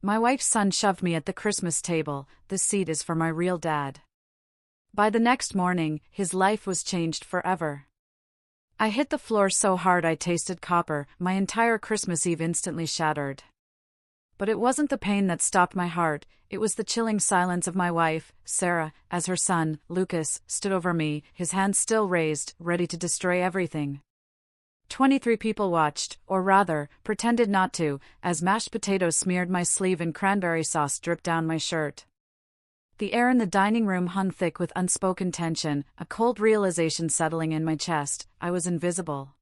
My wife's son shoved me at the Christmas table. This seat is for my real dad. By the next morning, his life was changed forever. I hit the floor so hard I tasted copper, my entire Christmas Eve instantly shattered. But it wasn't the pain that stopped my heart, it was the chilling silence of my wife, Sarah, as her son, Lucas, stood over me, his hands still raised, ready to destroy everything. 23 people watched, or rather, pretended not to, as mashed potatoes smeared my sleeve and cranberry sauce dripped down my shirt. The air in the dining room hung thick with unspoken tension, a cold realization settling in my chest. I was invisible.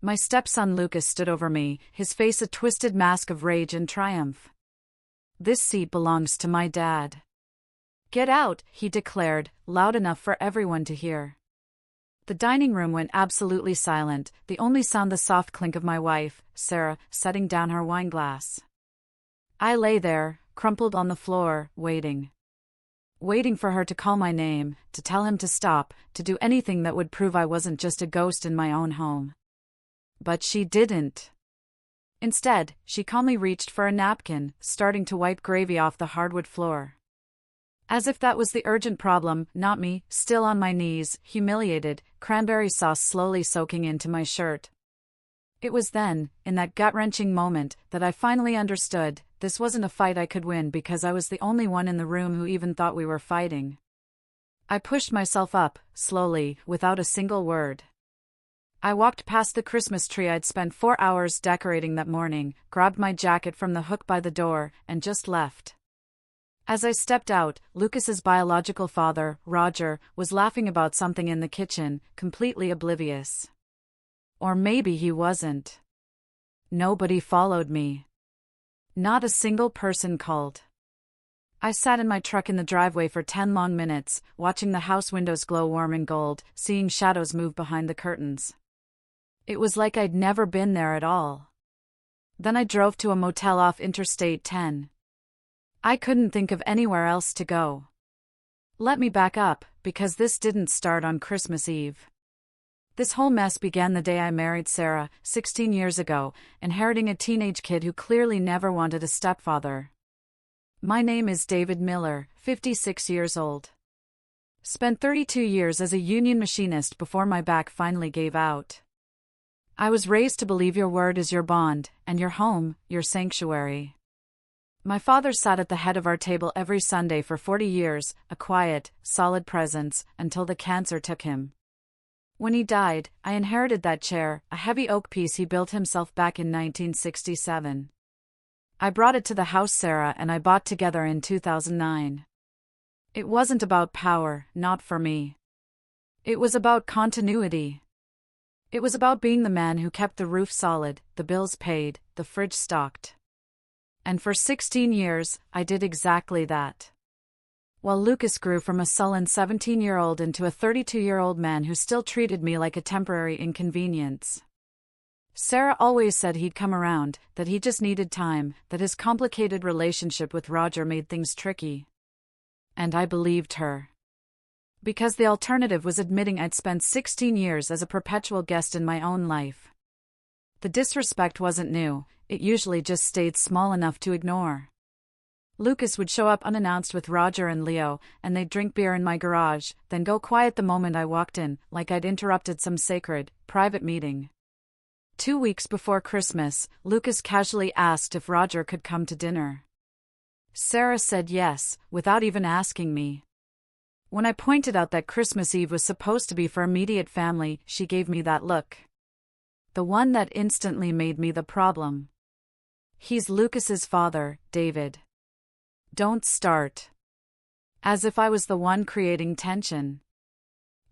My stepson Lucas stood over me, his face a twisted mask of rage and triumph. "This seat belongs to my dad." "Get out," he declared, loud enough for everyone to hear. The dining room went absolutely silent, the only sound the soft clink of my wife, Sarah, setting down her wine glass. I lay there, crumpled on the floor, waiting. Waiting for her to call my name, to tell him to stop, to do anything that would prove I wasn't just a ghost in my own home. But she didn't. Instead, she calmly reached for a napkin, starting to wipe gravy off the hardwood floor. As if that was the urgent problem, not me, still on my knees, humiliated, cranberry sauce slowly soaking into my shirt. It was then, in that gut-wrenching moment, that I finally understood, this wasn't a fight I could win because I was the only one in the room who even thought we were fighting. I pushed myself up, slowly, without a single word. I walked past the Christmas tree I'd spent 4 hours decorating that morning, grabbed my jacket from the hook by the door, and just left. As I stepped out, Lucas's biological father, Roger, was laughing about something in the kitchen, completely oblivious. Or maybe he wasn't. Nobody followed me. Not a single person called. I sat in my truck in the driveway for 10 long minutes, watching the house windows glow warm and gold, seeing shadows move behind the curtains. It was like I'd never been there at all. Then I drove to a motel off Interstate 10. I couldn't think of anywhere else to go. Let me back up, because this didn't start on Christmas Eve. This whole mess began the day I married Sarah, 16 years ago, inheriting a teenage kid who clearly never wanted a stepfather. My name is David Miller, 56 years old. Spent 32 years as a union machinist before my back finally gave out. I was raised to believe your word is your bond, and your home, your sanctuary. My father sat at the head of our table every Sunday for 40 years, a quiet, solid presence, until the cancer took him. When he died, I inherited that chair, a heavy oak piece he built himself back in 1967. I brought it to the house Sarah and I bought together in 2009. It wasn't about power, not for me. It was about continuity. It was about being the man who kept the roof solid, the bills paid, the fridge stocked. And for 16 years, I did exactly that. While Lucas grew from a sullen 17-year-old into a 32-year-old man who still treated me like a temporary inconvenience. Sarah always said he'd come around, that he just needed time, that his complicated relationship with Roger made things tricky. And I believed her. Because the alternative was admitting I'd spent 16 years as a perpetual guest in my own life. The disrespect wasn't new, it usually just stayed small enough to ignore. Lucas would show up unannounced with Roger and Leo, and they'd drink beer in my garage, then go quiet the moment I walked in, like I'd interrupted some sacred, private meeting. 2 weeks before Christmas, Lucas casually asked if Roger could come to dinner. Sarah said yes, without even asking me. When I pointed out that Christmas Eve was supposed to be for immediate family, she gave me that look. The one that instantly made me the problem. He's Lucas's father, David. Don't start. As if I was the one creating tension.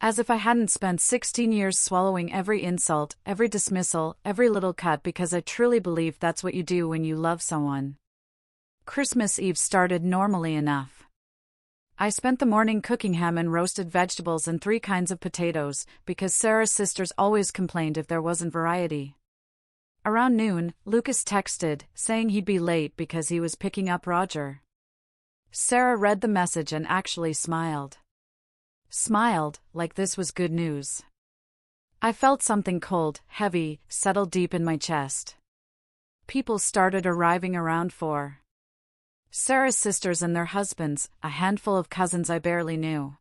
As if I hadn't spent 16 years swallowing every insult, every dismissal, every little cut because I truly believe that's what you do when you love someone. Christmas Eve started normally enough. I spent the morning cooking ham and roasted vegetables and 3 kinds of potatoes, because Sarah's sisters always complained if there wasn't variety. Around noon, Lucas texted, saying he'd be late because he was picking up Roger. Sarah read the message and actually smiled. Smiled, like this was good news. I felt something cold, heavy, settle deep in my chest. People started arriving around 4. Sarah's sisters and their husbands, a handful of cousins I barely knew.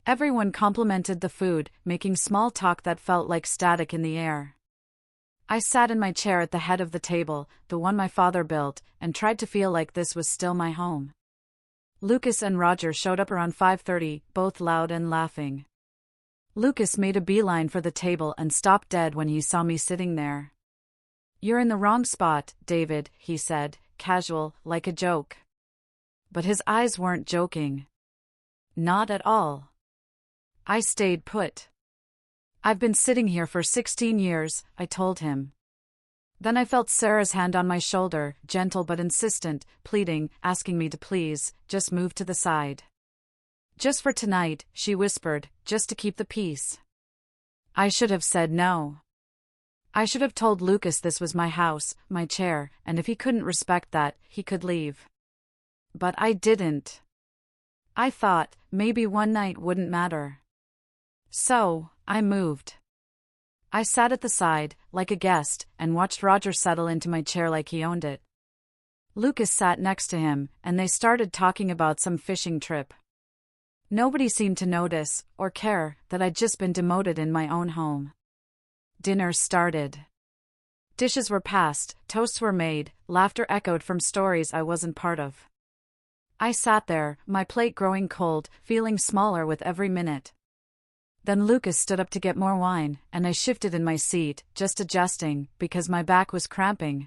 Everyone complimented the food, making small talk that felt like static in the air. I sat in my chair at the head of the table, the one my father built, and tried to feel like this was still my home. Lucas and Roger showed up around 5:30, both loud and laughing. Lucas made a beeline for the table and stopped dead when he saw me sitting there. "You're in the wrong spot, David," he said, casual, like a joke. But his eyes weren't joking. Not at all. I stayed put. "I've been sitting here for 16 years, I told him. Then I felt Sarah's hand on my shoulder, gentle but insistent, pleading, asking me to please, just move to the side. "Just for tonight," she whispered, "just to keep the peace." I should have said no. I should have told Lucas this was my house, my chair, and if he couldn't respect that, he could leave. But I didn't. I thought, maybe one night wouldn't matter. So, I moved. I sat at the side, like a guest, and watched Roger settle into my chair like he owned it. Lucas sat next to him, and they started talking about some fishing trip. Nobody seemed to notice, or care, that I'd just been demoted in my own home. Dinner started. Dishes were passed, toasts were made, laughter echoed from stories I wasn't part of. I sat there, my plate growing cold, feeling smaller with every minute. Then Lucas stood up to get more wine, and I shifted in my seat, just adjusting, because my back was cramping.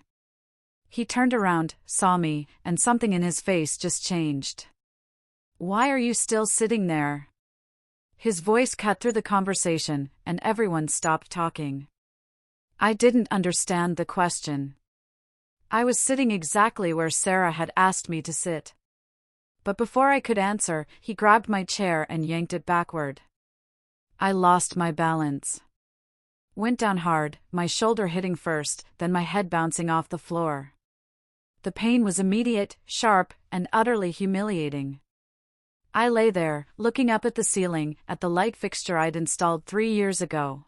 He turned around, saw me, and something in his face just changed. "Why are you still sitting there?" His voice cut through the conversation, and everyone stopped talking. I didn't understand the question. I was sitting exactly where Sarah had asked me to sit. But before I could answer, he grabbed my chair and yanked it backward. I lost my balance. Went down hard, my shoulder hitting first, then my head bouncing off the floor. The pain was immediate, sharp, and utterly humiliating. I lay there, looking up at the ceiling, at the light fixture I'd installed 3 years ago.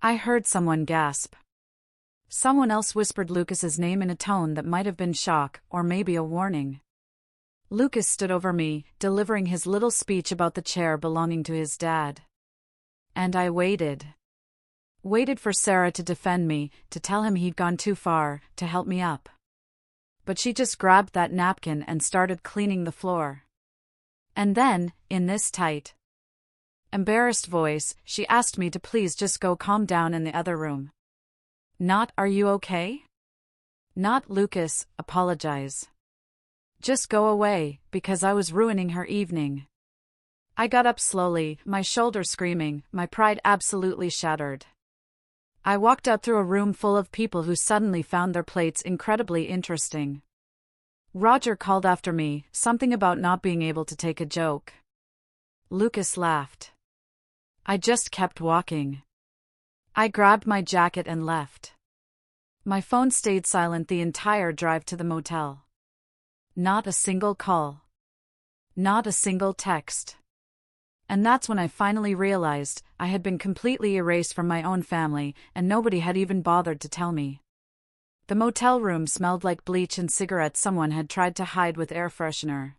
I heard someone gasp. Someone else whispered Lucas's name in a tone that might have been shock, or maybe a warning. Lucas stood over me, delivering his little speech about the chair belonging to his dad. And I waited. Waited for Sarah to defend me, to tell him he'd gone too far, to help me up. But she just grabbed that napkin and started cleaning the floor. And then, in this tight, embarrassed voice, she asked me to please just go calm down in the other room. Not, "Are you okay?" Not, "Lucas, apologize." Just go away, because I was ruining her evening. I got up slowly, my shoulder screaming, my pride absolutely shattered. I walked out through a room full of people who suddenly found their plates incredibly interesting. Roger called after me, something about not being able to take a joke. Lucas laughed. I just kept walking. I grabbed my jacket and left. My phone stayed silent the entire drive to the motel. Not a single call. Not a single text. And that's when I finally realized I had been completely erased from my own family, and nobody had even bothered to tell me. The motel room smelled like bleach and cigarettes someone had tried to hide with air freshener.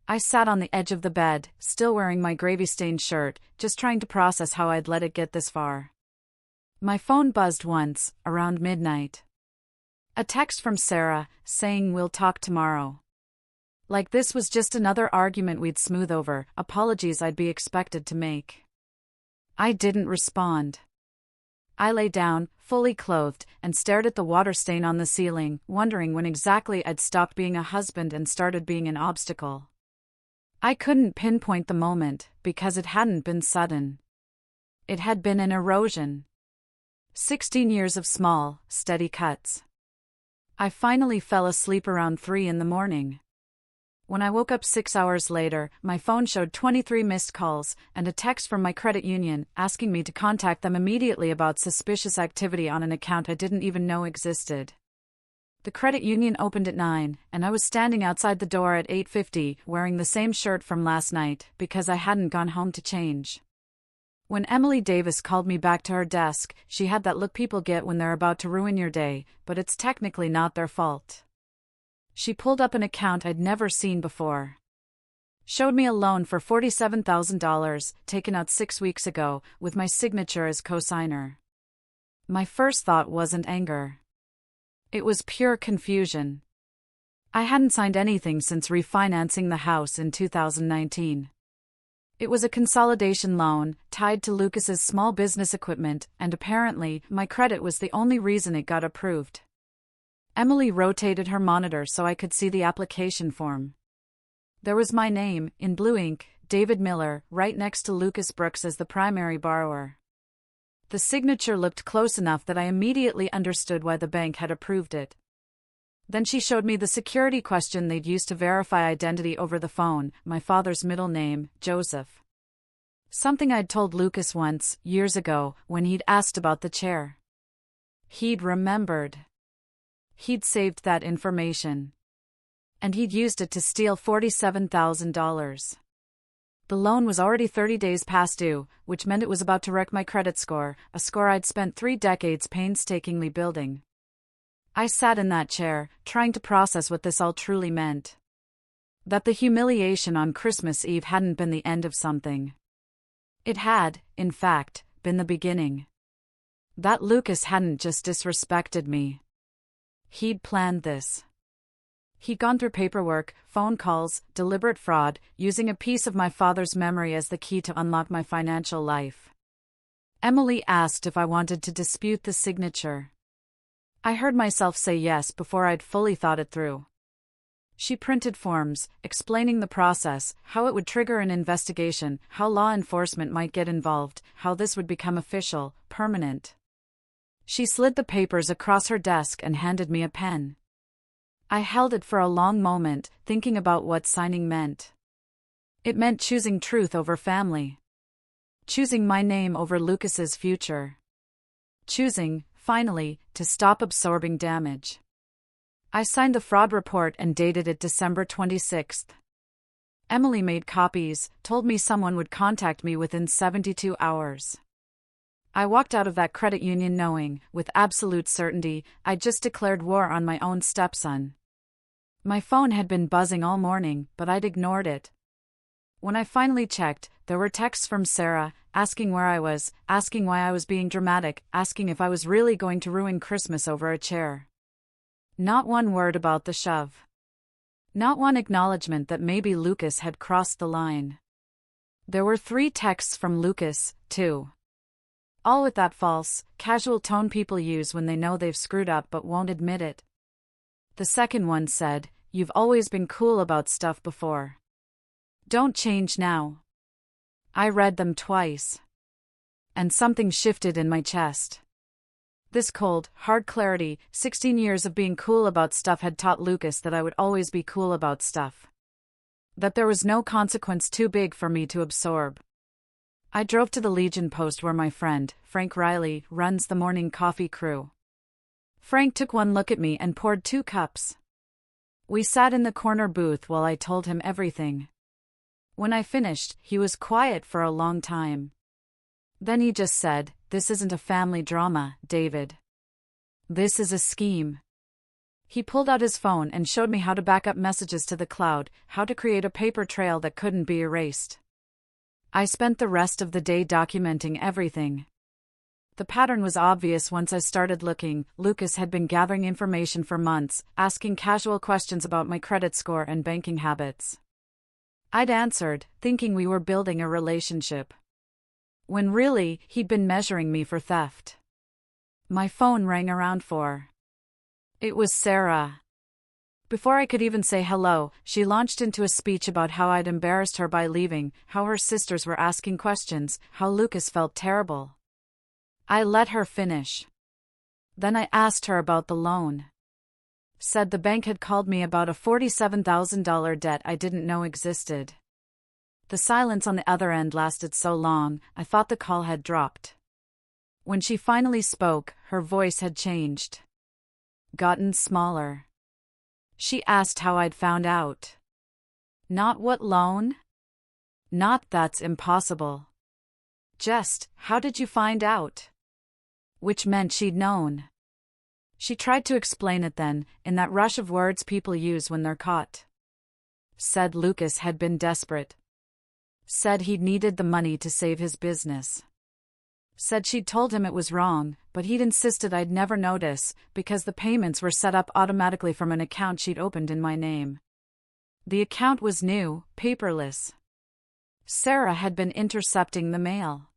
I sat on the edge of the bed, still wearing my gravy-stained shirt, just trying to process how I'd let it get this far. My phone buzzed once, around midnight. A text from Sarah, saying we'll talk tomorrow. Like this was just another argument we'd smooth over, apologies I'd be expected to make. I didn't respond. I lay down, fully clothed, and stared at the water stain on the ceiling, wondering when exactly I'd stopped being a husband and started being an obstacle. I couldn't pinpoint the moment, because it hadn't been sudden. It had been an erosion. 16 years of small, steady cuts. I finally fell asleep around 3 in the morning. When I woke up 6 hours later, my phone showed 23 missed calls, and a text from my credit union, asking me to contact them immediately about suspicious activity on an account I didn't even know existed. The credit union opened at 9, and I was standing outside the door at 8:50, wearing the same shirt from last night, because I hadn't gone home to change. When Emily Davis called me back to her desk, she had that look people get when they're about to ruin your day, but it's technically not their fault. She pulled up an account I'd never seen before. Showed me a loan for $47,000, taken out 6 weeks ago, with my signature as cosigner. My first thought wasn't anger. It was pure confusion. I hadn't signed anything since refinancing the house in 2019. It was a consolidation loan, tied to Lucas's small business equipment, and apparently, my credit was the only reason it got approved. Emily rotated her monitor so I could see the application form. There was my name, in blue ink, David Miller, right next to Lucas Brooks as the primary borrower. The signature looked close enough that I immediately understood why the bank had approved it. Then she showed me the security question they'd used to verify identity over the phone, my father's middle name, Joseph. Something I'd told Lucas once, years ago, when he'd asked about the chair. He'd remembered. He'd saved that information. And he'd used it to steal $47,000. The loan was already 30 days past due, which meant it was about to wreck my credit score, a score I'd spent 3 decades painstakingly building. I sat in that chair, trying to process what this all truly meant. That the humiliation on Christmas Eve hadn't been the end of something. It had, in fact, been the beginning. That Lucas hadn't just disrespected me. He'd planned this. He'd gone through paperwork, phone calls, deliberate fraud, using a piece of my father's memory as the key to unlock my financial life. Emily asked if I wanted to dispute the signature. I heard myself say yes before I'd fully thought it through. She printed forms, explaining the process, how it would trigger an investigation, how law enforcement might get involved, how this would become official, permanent. She slid the papers across her desk and handed me a pen. I held it for a long moment, thinking about what signing meant. It meant choosing truth over family. Choosing my name over Lucas's future. Choosing, finally, to stop absorbing damage. I signed the fraud report and dated it December 26th. Emily made copies, told me someone would contact me within 72 hours. I walked out of that credit union knowing, with absolute certainty, I'd just declared war on my own stepson. My phone had been buzzing all morning, but I'd ignored it. When I finally checked, there were texts from Sarah, asking where I was, asking why I was being dramatic, asking if I was really going to ruin Christmas over a chair. Not one word about the shove. Not one acknowledgement that maybe Lucas had crossed the line. There were 3 texts from Lucas, too. All with that false, casual tone people use when they know they've screwed up but won't admit it. The second one said, "You've always been cool about stuff before. Don't change now." I read them twice. And something shifted in my chest. This cold, hard clarity, 16 years of being cool about stuff had taught Lucas that I would always be cool about stuff. That there was no consequence too big for me to absorb. I drove to the Legion Post where my friend, Frank Riley, runs the morning coffee crew. Frank took one look at me and poured 2 cups. We sat in the corner booth while I told him everything. When I finished, he was quiet for a long time. Then he just said, "This isn't a family drama, David. This is a scheme." He pulled out his phone and showed me how to back up messages to the cloud, how to create a paper trail that couldn't be erased. I spent the rest of the day documenting everything. The pattern was obvious once I started looking. Lucas had been gathering information for months, asking casual questions about my credit score and banking habits. I'd answered, thinking we were building a relationship. When really, he'd been measuring me for theft. My phone rang around 4. It was Sarah. Before I could even say hello, she launched into a speech about how I'd embarrassed her by leaving, how her sisters were asking questions, how Lucas felt terrible. I let her finish. Then I asked her about the loan. Said the bank had called me about a $47,000 debt I didn't know existed. The silence on the other end lasted so long, I thought the call had dropped. When she finally spoke, her voice had changed. Gotten smaller. She asked how I'd found out. Not what loan? Not that's impossible. Just, how did you find out? Which meant she'd known. She tried to explain it then, in that rush of words people use when they're caught. Said Lucas had been desperate. Said he'd needed the money to save his business. Said she'd told him it was wrong, but he'd insisted I'd never notice, because the payments were set up automatically from an account she'd opened in my name. The account was new, paperless. Sarah had been intercepting the mail.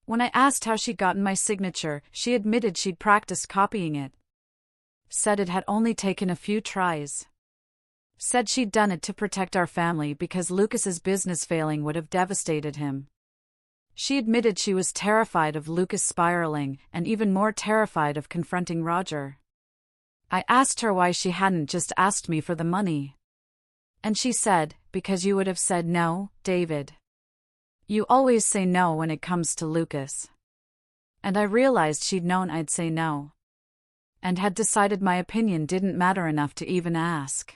When I asked how she'd gotten my signature, she admitted she'd practiced copying it. Said it had only taken a few tries. Said she'd done it to protect our family because Lucas's business failing would have devastated him. She admitted she was terrified of Lucas spiraling and even more terrified of confronting Roger. I asked her why she hadn't just asked me for the money. And she said, because you would have said no, David. You always say no when it comes to Lucas. And I realized she'd known I'd say no. And had decided my opinion didn't matter enough to even ask.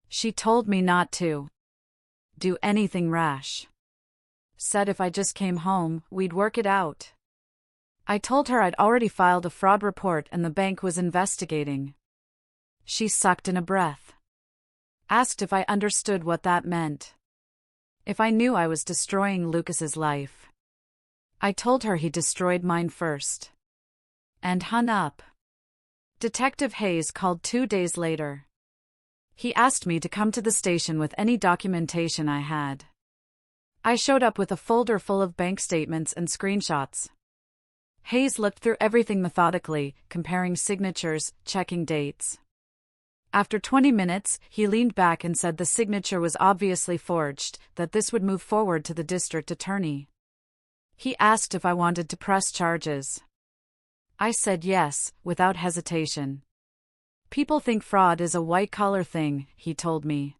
She told me not to do anything rash. Said if I just came home, we'd work it out. I told her I'd already filed a fraud report and the bank was investigating. She sucked in a breath. Asked if I understood what that meant. If I knew I was destroying Lucas's life. I told her he destroyed mine first. And hung up. Detective Hayes called 2 days later. He asked me to come to the station with any documentation I had. I showed up with a folder full of bank statements and screenshots. Hayes looked through everything methodically, comparing signatures, checking dates. After 20 minutes, he leaned back and said the signature was obviously forged, that this would move forward to the district attorney. He asked if I wanted to press charges. I said yes, without hesitation. People think fraud is a white-collar thing, he told me.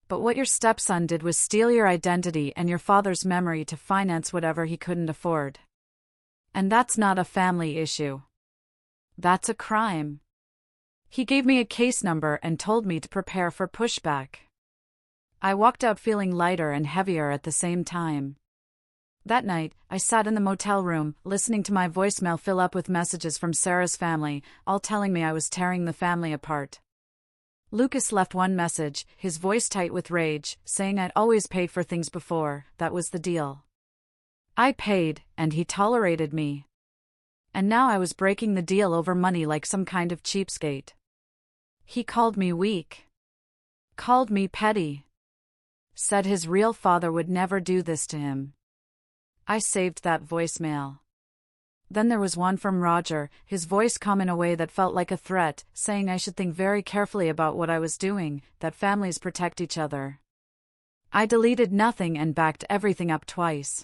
But what your stepson did was steal your identity and your father's memory to finance whatever he couldn't afford. And that's not a family issue. That's a crime. He gave me a case number and told me to prepare for pushback. I walked out feeling lighter and heavier at the same time. That night, I sat in the motel room, listening to my voicemail fill up with messages from Sarah's family, all telling me I was tearing the family apart. Lucas left one message, his voice tight with rage, saying I'd always paid for things before, that was the deal. I paid, and he tolerated me. And now I was breaking the deal over money like some kind of cheapskate. He called me weak. Called me petty. Said his real father would never do this to him. I saved that voicemail. Then there was one from Roger, his voice calm in a way that felt like a threat, saying I should think very carefully about what I was doing, that families protect each other. I deleted nothing and backed everything up twice.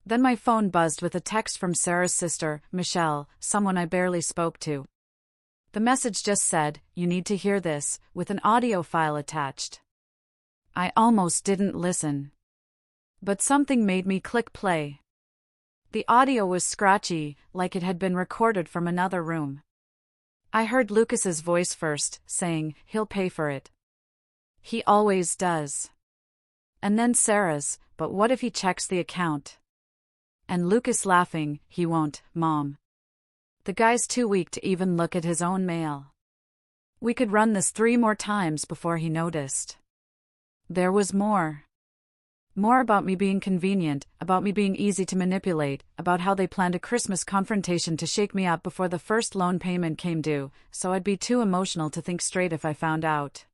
Then my phone buzzed with a text from Sarah's sister, Michelle, someone I barely spoke to. The message just said, "You need to hear this," with an audio file attached. I almost didn't listen. But something made me click play. The audio was scratchy, like it had been recorded from another room. I heard Lucas's voice first, saying, "He'll pay for it. He always does." And then Sarah's, "But what if he checks the account?" And Lucas laughing, "He won't, Mom. The guy's too weak to even look at his own mail. We could run this 3 more times before he noticed." There was more. More about me being convenient, about me being easy to manipulate, about how they planned a Christmas confrontation to shake me up before the first loan payment came due, so I'd be too emotional to think straight if I found out.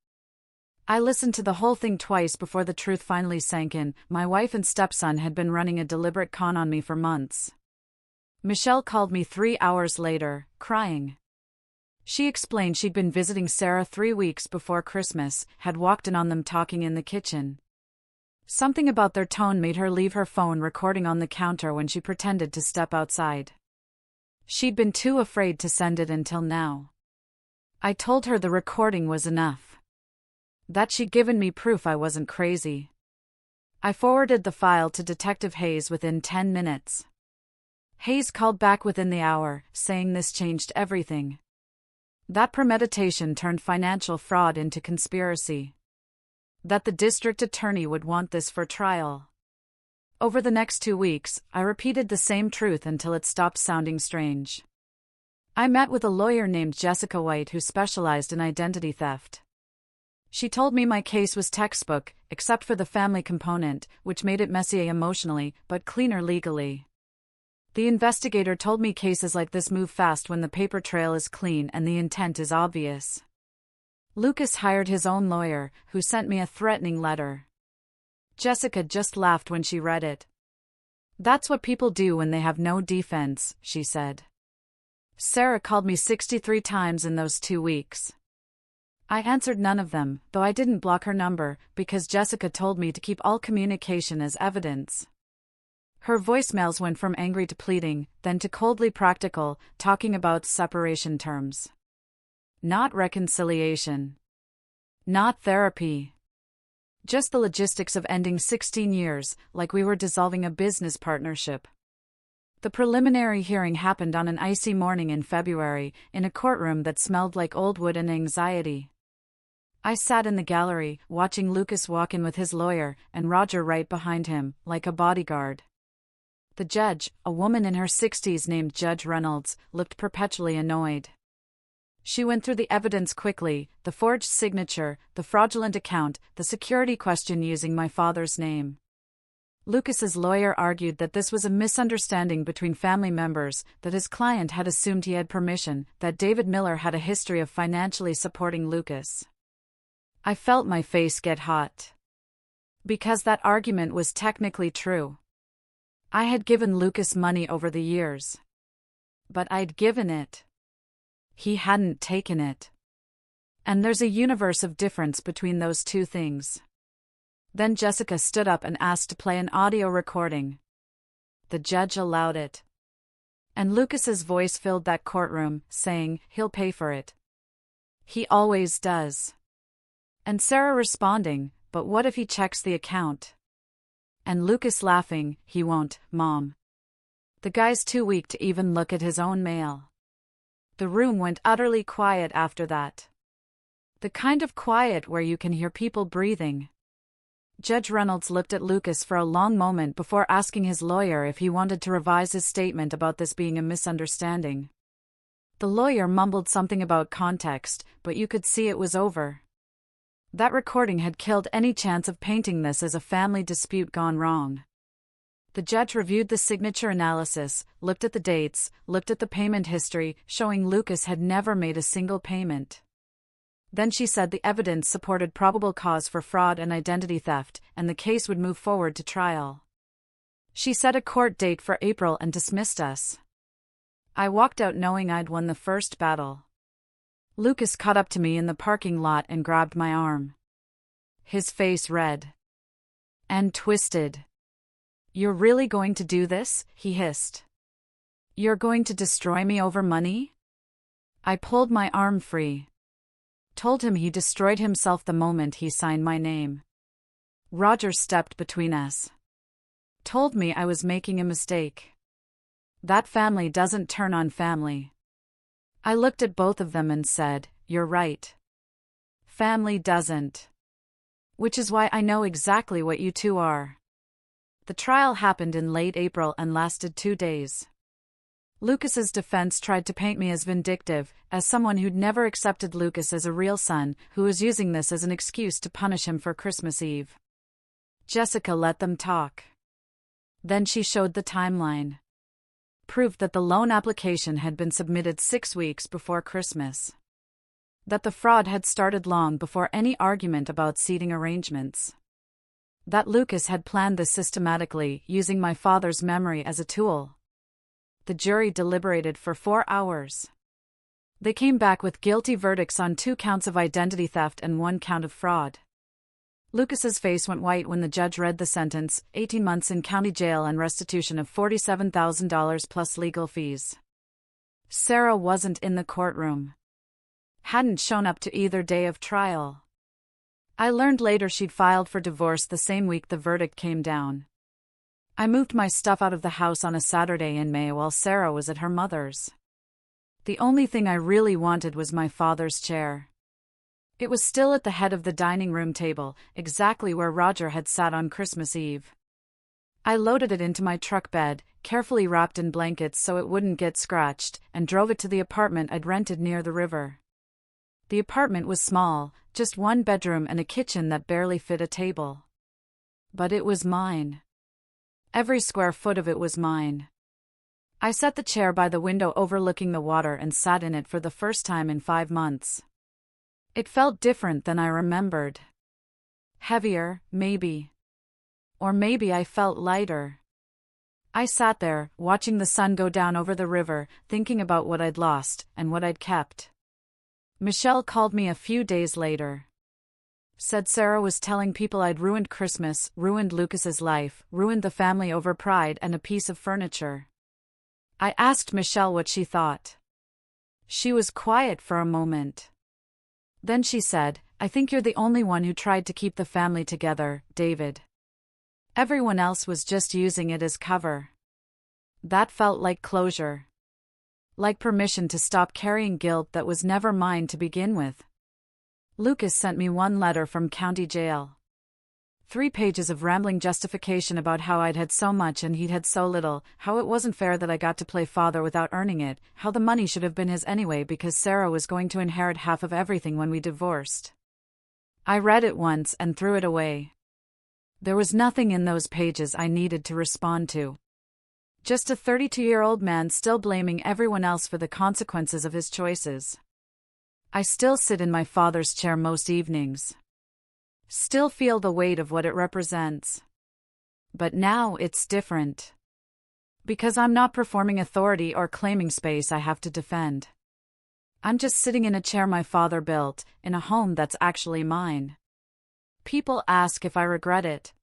I listened to the whole thing twice before the truth finally sank in. My wife and stepson had been running a deliberate con on me for months. Michelle called me 3 hours later, crying. She explained she'd been visiting Sarah 3 weeks before Christmas, had walked in on them talking in the kitchen. Something about their tone made her leave her phone recording on the counter when she pretended to step outside. She'd been too afraid to send it until now. I told her the recording was enough. That she'd given me proof I wasn't crazy. I forwarded the file to Detective Hayes within 10 minutes. Hayes called back within the hour, saying this changed everything. That premeditation turned financial fraud into conspiracy. That the district attorney would want this for trial. Over the next 2 weeks, I repeated the same truth until it stopped sounding strange. I met with a lawyer named Jessica White who specialized in identity theft. She told me my case was textbook, except for the family component, which made it messy emotionally, but cleaner legally. The investigator told me cases like this move fast when the paper trail is clean and the intent is obvious. Lucas hired his own lawyer, who sent me a threatening letter. Jessica just laughed when she read it. "That's what people do when they have no defense," she said. Sarah called me 63 times in those 2 weeks. I answered none of them, though I didn't block her number, because Jessica told me to keep all communication as evidence. Her voicemails went from angry to pleading, then to coldly practical, talking about separation terms. Not reconciliation. Not therapy. Just the logistics of ending 16 years, like we were dissolving a business partnership. The preliminary hearing happened on an icy morning in February, in a courtroom that smelled like old wood and anxiety. I sat in the gallery, watching Lucas walk in with his lawyer, and Roger right behind him, like a bodyguard. The judge, a woman in her 60s named Judge Reynolds, looked perpetually annoyed. She went through the evidence quickly: the forged signature, the fraudulent account, the security question using my father's name. Lucas's lawyer argued that this was a misunderstanding between family members, that his client had assumed he had permission, that David Miller had a history of financially supporting Lucas. I felt my face get hot. Because that argument was technically true. I had given Lucas money over the years. But I'd given it. He hadn't taken it. And there's a universe of difference between those two things. Then Jessica stood up and asked to play an audio recording. The judge allowed it. And Lucas's voice filled that courtroom, saying, "He'll pay for it. He always does." And Sarah responding, "But what if he checks the account?" And Lucas laughing, "He won't, Mom. The guy's too weak to even look at his own mail." The room went utterly quiet after that. The kind of quiet where you can hear people breathing. Judge Reynolds looked at Lucas for a long moment before asking his lawyer if he wanted to revise his statement about this being a misunderstanding. The lawyer mumbled something about context, but you could see it was over. That recording had killed any chance of painting this as a family dispute gone wrong. The judge reviewed the signature analysis, looked at the dates, looked at the payment history, showing Lucas had never made a single payment. Then she said the evidence supported probable cause for fraud and identity theft, and the case would move forward to trial. She set a court date for April and dismissed us. I walked out knowing I'd won the first battle. Lucas caught up to me in the parking lot and grabbed my arm. His face red. And twisted. "You're really going to do this?" he hissed. "You're going to destroy me over money?" I pulled my arm free. Told him he destroyed himself the moment he signed my name. Roger stepped between us. Told me I was making a mistake. That family doesn't turn on family. I looked at both of them and said, "You're right. Family doesn't. Which is why I know exactly what you two are." The trial happened in late April and lasted 2 days. Lucas's defense tried to paint me as vindictive, as someone who'd never accepted Lucas as a real son, who was using this as an excuse to punish him for Christmas Eve. Jessica let them talk. Then she showed the timeline. Proved that the loan application had been submitted 6 weeks before Christmas. That the fraud had started long before any argument about seating arrangements. That Lucas had planned this systematically, using my father's memory as a tool. The jury deliberated for 4 hours. They came back with guilty verdicts on 2 counts of identity theft and 1 count of fraud. Lucas's face went white when the judge read the sentence: 18 months in county jail and restitution of $47,000 plus legal fees. Sarah wasn't in the courtroom. Hadn't shown up to either day of trial. I learned later she'd filed for divorce the same week the verdict came down. I moved my stuff out of the house on a Saturday in May while Sarah was at her mother's. The only thing I really wanted was my father's chair. It was still at the head of the dining room table, exactly where Roger had sat on Christmas Eve. I loaded it into my truck bed, carefully wrapped in blankets so it wouldn't get scratched, and drove it to the apartment I'd rented near the river. The apartment was small, just one bedroom and a kitchen that barely fit a table. But it was mine. Every square foot of it was mine. I set the chair by the window overlooking the water and sat in it for the first time in 5 months. It felt different than I remembered. Heavier, maybe. Or maybe I felt lighter. I sat there, watching the sun go down over the river, thinking about what I'd lost and what I'd kept. Michelle called me a few days later. Said Sarah was telling people I'd ruined Christmas, ruined Lucas's life, ruined the family over pride and a piece of furniture. I asked Michelle what she thought. She was quiet for a moment. Then she said, "I think you're the only one who tried to keep the family together, David. Everyone else was just using it as cover." That felt like closure. Like permission to stop carrying guilt that was never mine to begin with. Lucas sent me one letter from county jail. 3 pages of rambling justification about how I'd had so much and he'd had so little, how it wasn't fair that I got to play father without earning it, how the money should have been his anyway because Sarah was going to inherit half of everything when we divorced. I read it once and threw it away. There was nothing in those pages I needed to respond to. Just a 32-year-old man still blaming everyone else for the consequences of his choices. I still sit in my father's chair most evenings. Still feel the weight of what it represents. But now it's different. Because I'm not performing authority or claiming space I have to defend. I'm just sitting in a chair my father built, in a home that's actually mine. People ask if I regret it.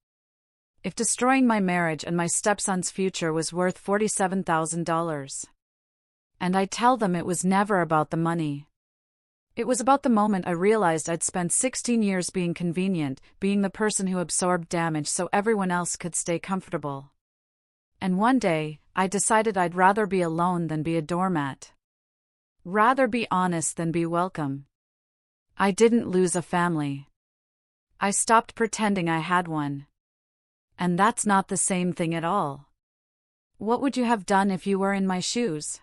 If destroying my marriage and my stepson's future was worth $47,000. And I tell them it was never about the money. It was about the moment I realized I'd spent 16 years being convenient, being the person who absorbed damage so everyone else could stay comfortable. And one day, I decided I'd rather be alone than be a doormat. Rather be honest than be welcome. I didn't lose a family. I stopped pretending I had one. And that's not the same thing at all. What would you have done if you were in my shoes?